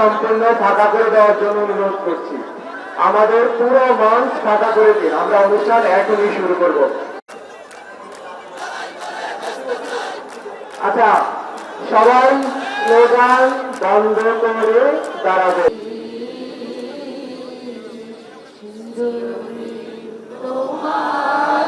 সম্পূর্ণ ফাঁকা করে দেওয়ার জন্য অনুরোধ করছি। আমাদের পুরো মঞ্চ ফাঁকা করে দিন, আমরা অনুষ্ঠান এখনই শুরু করব। আচ্ছা, সবাই স্লোগান বন্ধ করে দাঁড়াবে। তোমার